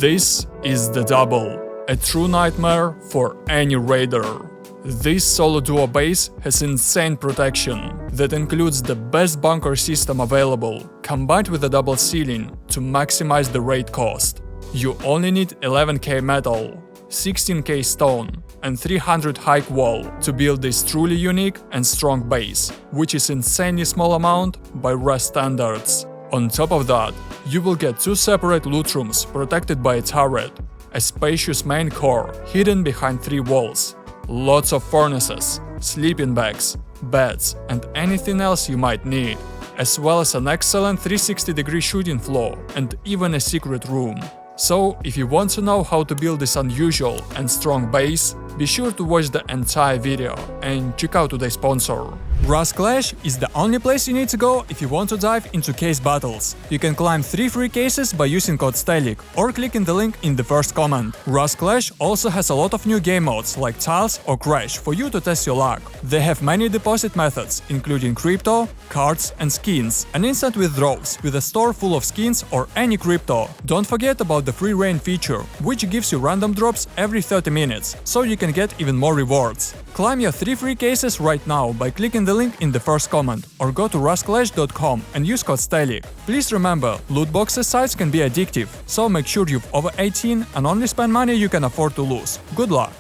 This is the Double, a true nightmare for any raider. This solo duo base has insane protection that includes the best bunker system available, combined with a double ceiling to maximize the raid cost. You only need 11k metal, 16k stone and 300 high wall to build this truly unique and strong base, which is insanely small amount by Rust standards. On top of that, you will get 2 separate loot rooms protected by a turret, a spacious main core hidden behind 3 walls, lots of furnaces, sleeping bags, beds and anything else you might need, as well as an excellent 360-degree shooting floor and even a secret room. So, if you want to know how to build this unusual and strong base, be sure to watch the entire video and check out today's sponsor. Rust Clash is the only place you need to go if you want to dive into case battles. You can climb 3 free cases by using code STELIC or clicking the link in the first comment. Rust Clash also has a lot of new game modes like Tiles or Crash for you to test your luck. They have many deposit methods, including crypto, cards and skins, and instant withdrawals with a store full of skins or any crypto. Don't forget about the free rain feature, which gives you random drops every 30 minutes, so you can get even more rewards. Climb your 3 free cases right now by clicking the link in the first comment or go to rustclash.com and use code STELIC. Please remember, loot boxes sites can be addictive, so make sure you're over 18 and only spend money you can afford to lose. Good luck!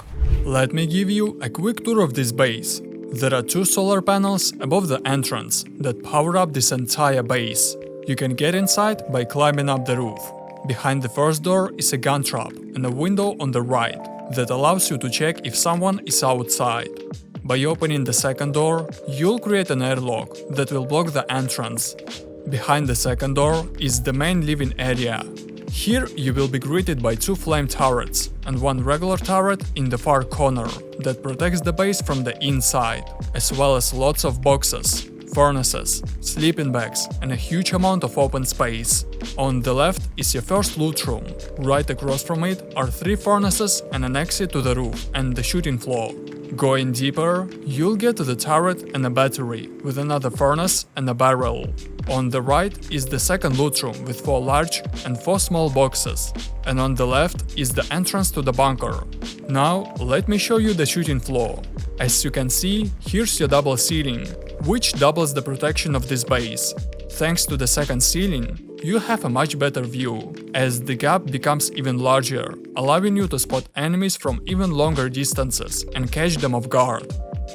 Let me give you a quick tour of this base. There are 2 solar panels above the entrance that power up this entire base. You can get inside by climbing up the roof. Behind the first door is a gun trap and a window on the right that allows you to check if someone is outside. By opening the second door, you'll create an airlock that will block the entrance. Behind the second door is the main living area. Here you will be greeted by 2 flame turrets and 1 regular turret in the far corner that protects the base from the inside, as well as lots of boxes, furnaces, sleeping bags and a huge amount of open space. On the left is your first loot room. Right across from it are 3 furnaces and an exit to the roof and the shooting floor. Going deeper, you'll get to the turret and a battery with another furnace and a barrel. On the right is the second loot room with 4 large and 4 small boxes. And on the left is the entrance to the bunker. Now let me show you the shooting floor. As you can see, here's your double ceiling, which doubles the protection of this base. Thanks to the second ceiling, you have a much better view, as the gap becomes even larger, allowing you to spot enemies from even longer distances and catch them off guard.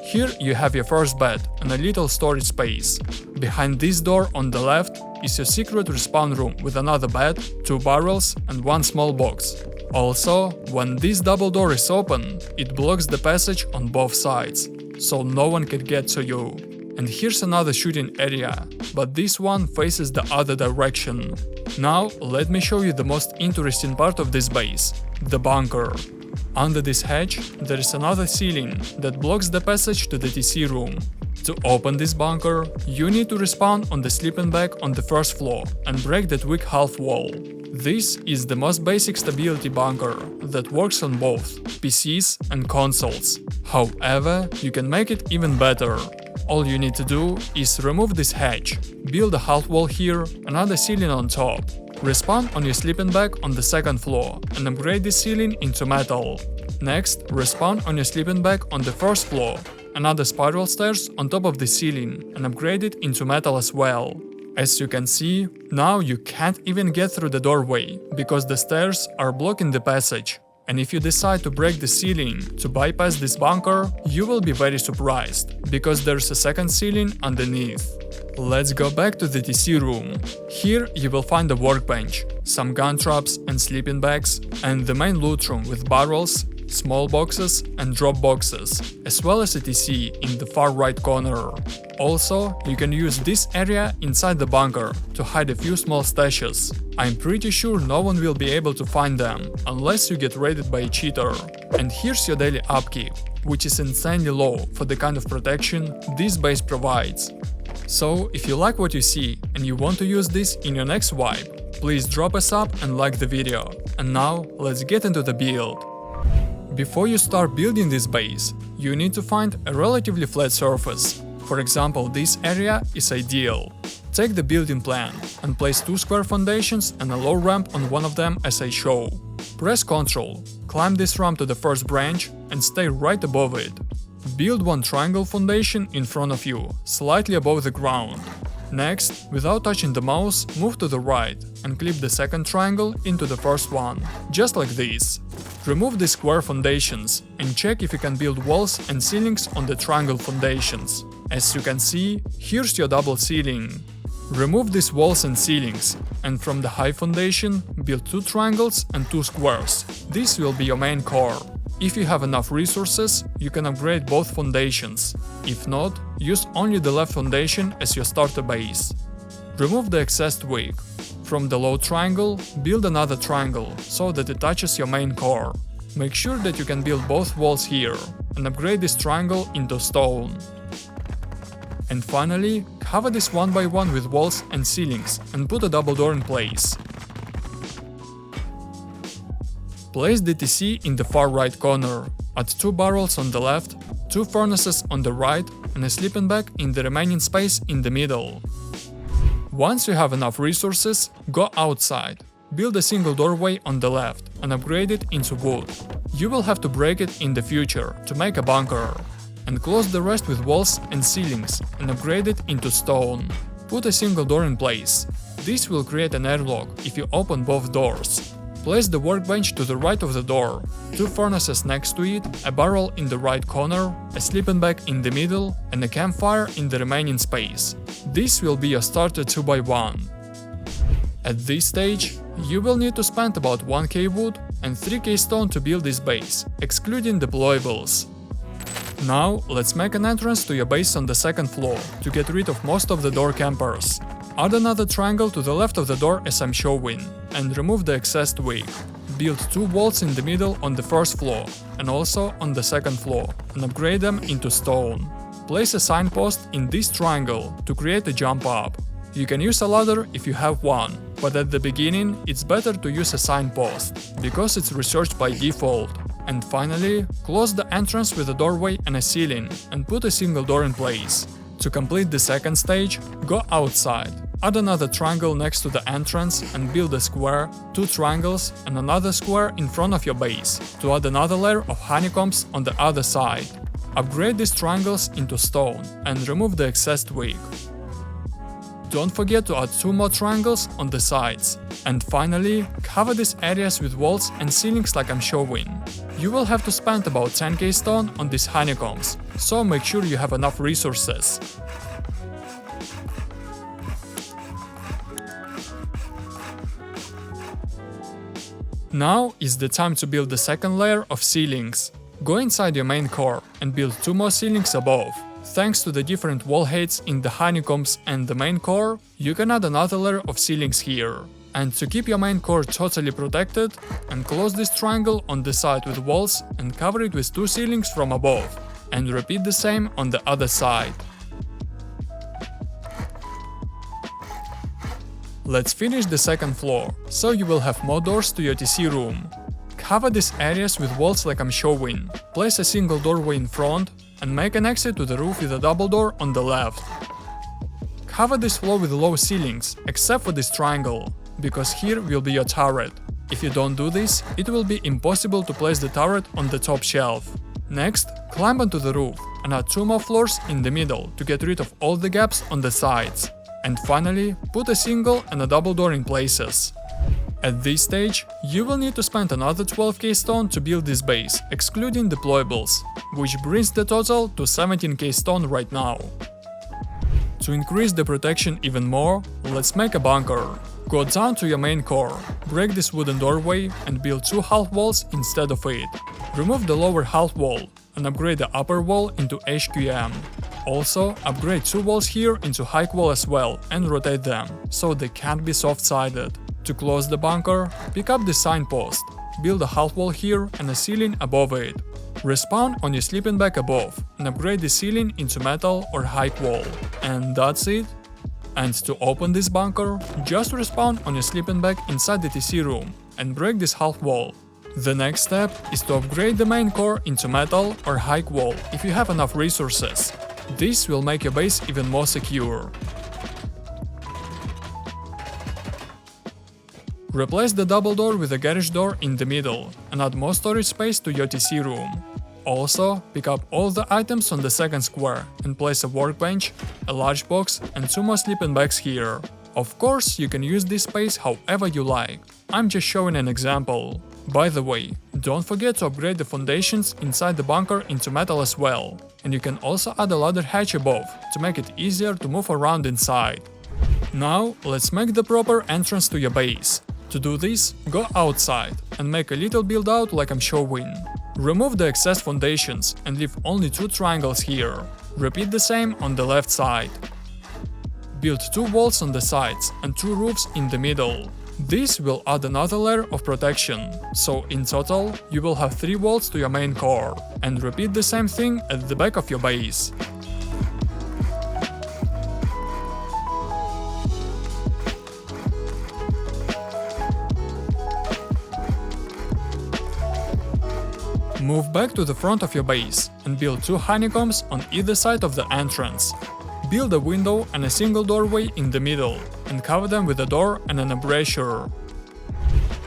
Here you have your first bed and a little storage space. Behind this door on the left is your secret respawn room with another bed, 2 barrels and 1 small box. Also, when this double door is open, it blocks the passage on both sides, so no one can get to you. And here's another shooting area, but this one faces the other direction. Now let me show you the most interesting part of this base, the bunker. Under this hatch there is another ceiling that blocks the passage to the TC room. To open this bunker, you need to respawn on the sleeping bag on the first floor and break that weak half wall. This is the most basic stability bunker that works on both PCs and consoles. However, you can make it even better. All you need to do is remove this hatch, build a half wall here, another ceiling on top, respawn on your sleeping bag on the second floor and upgrade this ceiling into metal. Next, respawn on your sleeping bag on the first floor, another spiral stairs on top of the ceiling and upgrade it into metal as well. As you can see, now you can't even get through the doorway because the stairs are blocking the passage. And if you decide to break the ceiling to bypass this bunker, you will be very surprised, because there's a second ceiling underneath. Let's go back to the TC room. Here you will find a workbench, some gun traps and sleeping bags, and the main loot room with barrels, small boxes and drop boxes, as well as a TC in the far right corner. Also, you can use this area inside the bunker to hide a few small stashes. I'm pretty sure no one will be able to find them unless you get raided by a cheater. And here's your daily upkeep, which is insanely low for the kind of protection this base provides. So, if you like what you see and you want to use this in your next wipe, please drop a sub and like the video. And now, let's get into the build. Before you start building this base, you need to find a relatively flat surface. For example, this area is ideal. Take the building plan and place 2 square foundations and a low ramp on one of them as I show. Press Ctrl, climb this ramp to the first branch and stay right above it. Build 1 triangle foundation in front of you, slightly above the ground. Next, without touching the mouse, move to the right and clip the second triangle into the first one, just like this. Remove the square foundations and check if you can build walls and ceilings on the triangle foundations. As you can see, here's your double ceiling. Remove these walls and ceilings, and from the high foundation, build 2 triangles and 2 squares. This will be your main core. If you have enough resources, you can upgrade both foundations. If not, use only the left foundation as your starter base. Remove the excess twig. From the low triangle, build another triangle, so that it touches your main core. Make sure that you can build both walls here, and upgrade this triangle into stone. And finally, cover this one by one with walls and ceilings, and put a double door in place. Place the TC in the far right corner, add 2 barrels on the left, 2 furnaces on the right, and a sleeping bag in the remaining space in the middle. Once you have enough resources, go outside. Build a single doorway on the left and upgrade it into wood. You will have to break it in the future to make a bunker. And close the rest with walls and ceilings and upgrade it into stone. Put a single door in place. This will create an airlock if you open both doors. Place the workbench to the right of the door, 2 furnaces next to it, a barrel in the right corner, a sleeping bag in the middle, and a campfire in the remaining space. This will be your starter 2x1. At this stage, you will need to spend about 1k wood and 3k stone to build this base, excluding deployables. Now, let's make an entrance to your base on the second floor to get rid of most of the door campers. Add another triangle to the left of the door as I'm showing, and remove the excess twig. Build 2 walls in the middle on the first floor, and also on the second floor, and upgrade them into stone. Place a signpost in this triangle to create a jump up. You can use a ladder if you have one, but at the beginning it's better to use a signpost, because it's researched by default. And finally, close the entrance with a doorway and a ceiling, and put a single door in place. To complete the second stage, go outside. Add another triangle next to the entrance and build a square, 2 triangles and another square in front of your base, to add another layer of honeycombs on the other side. Upgrade these triangles into stone and remove the excess twig. Don't forget to add 2 more triangles on the sides. And finally, cover these areas with walls and ceilings like I'm showing. You will have to spend about 10k stone on these honeycombs, so make sure you have enough resources. Now is the time to build the second layer of ceilings. Go inside your main core and build 2 more ceilings above. Thanks to the different wall heights in the honeycombs and the main core, you can add another layer of ceilings here. And to keep your main core totally protected, enclose this triangle on the side with walls and cover it with 2 ceilings from above. And repeat the same on the other side. Let's finish the second floor, so you will have more doors to your TC room. Cover these areas with walls like I'm showing. Place a single doorway in front and make an exit to the roof with a double door on the left. Cover this floor with low ceilings, except for this triangle, because here will be your turret. If you don't do this, it will be impossible to place the turret on the top shelf. Next, climb onto the roof and add 2 more floors in the middle to get rid of all the gaps on the sides. And finally, put a single and a double door in places. At this stage, you will need to spend another 12k stone to build this base, excluding deployables, which brings the total to 17k stone right now. To increase the protection even more, let's make a bunker. Go down to your main core, break this wooden doorway and build 2 half walls instead of it. Remove the lower half wall and upgrade the upper wall into HQM. Also, upgrade 2 walls here into high wall as well and rotate them, so they can't be soft-sided. To close the bunker, pick up the signpost, build a half wall here and a ceiling above it. Respawn on your sleeping bag above and upgrade the ceiling into metal or high wall. And that's it. And to open this bunker, just respawn on your sleeping bag inside the TC room and break this half wall. The next step is to upgrade the main core into metal or high wall if you have enough resources. This will make your base even more secure. Replace the double door with a garage door in the middle and add more storage space to your TC room. Also, pick up all the items on the second square and place a workbench, a large box and 2 more sleeping bags here. Of course, you can use this space however you like. I'm just showing an example. By the way, don't forget to upgrade the foundations inside the bunker into metal as well. And you can also add a ladder hatch above to make it easier to move around inside. Now, let's make the proper entrance to your base. To do this, go outside and make a little build out like I'm showing. Remove the excess foundations and leave only 2 triangles here. Repeat the same on the left side. Build 2 walls on the sides and 2 roofs in the middle. This will add another layer of protection, so in total you will have 3 walls to your main core. And repeat the same thing at the back of your base. Move back to the front of your base and build 2 honeycombs on either side of the entrance. Build a window and a single doorway in the middle and cover them with a door and an embrasure.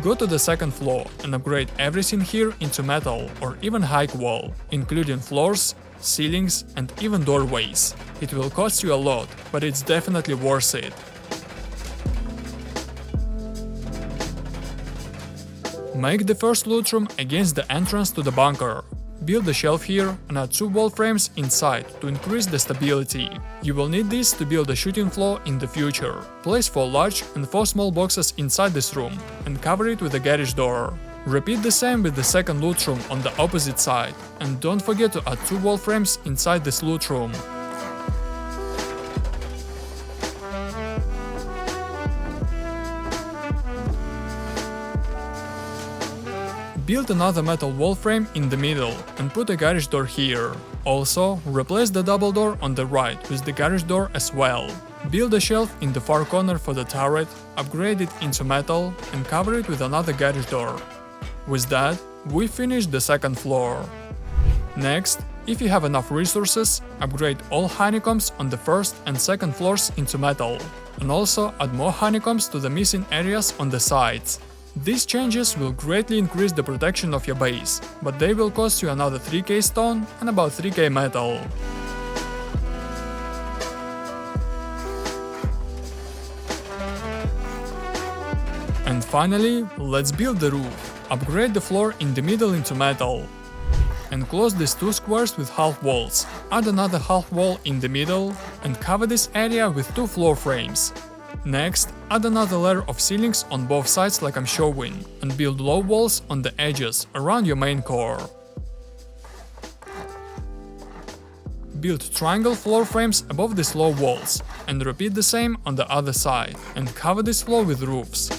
Go to the second floor and upgrade everything here into metal or even high wall, including floors, ceilings and even doorways. It will cost you a lot, but it's definitely worth it. Make the first loot room against the entrance to the bunker. Build a shelf here and add 2 wall frames inside to increase the stability. You will need this to build a shooting floor in the future. Place 4 large and 4 small boxes inside this room and cover it with a garage door. Repeat the same with the second loot room on the opposite side, and don't forget to add 2 wall frames inside this loot room. Build another metal wall frame in the middle and put a garage door here. Also, replace the double door on the right with the garage door as well. Build a shelf in the far corner for the turret, upgrade it into metal and cover it with another garage door. With that, we finished the second floor. Next, if you have enough resources, upgrade all honeycombs on the first and second floors into metal, and also add more honeycombs to the missing areas on the sides. These changes will greatly increase the protection of your base, but they will cost you another 3k stone and about 3k metal. And finally, let's build the roof. Upgrade the floor in the middle into metal. Enclose these 2 squares with half walls. Add another half wall in the middle and cover this area with 2 floor frames. Next, add another layer of ceilings on both sides like I'm showing, and build low walls on the edges around your main core. Build triangle floor frames above these low walls, and repeat the same on the other side, and cover this floor with roofs.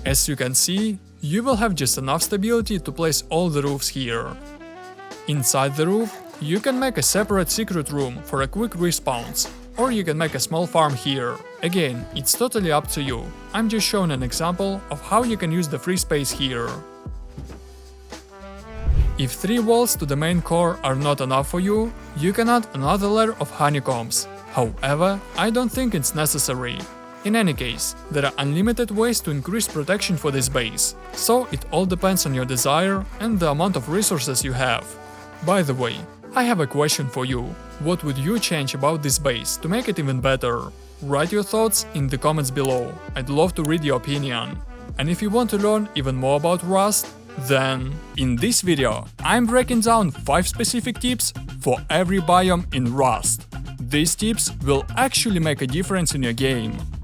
As you can see, you will have just enough stability to place all the roofs here. Inside the roof, you can make a separate secret room for a quick respawns, or you can make a small farm here. Again, it's totally up to you. I'm just showing an example of how you can use the free space here. If 3 walls to the main core are not enough for you, you can add another layer of honeycombs. However, I don't think it's necessary. In any case, there are unlimited ways to increase protection for this base, so it all depends on your desire and the amount of resources you have. By the way, I have a question for you. What would you change about this base to make it even better? Write your thoughts in the comments below. I'd love to read your opinion. And if you want to learn even more about Rust, then in this video I'm breaking down 5 specific tips for every biome in Rust. These tips will actually make a difference in your game.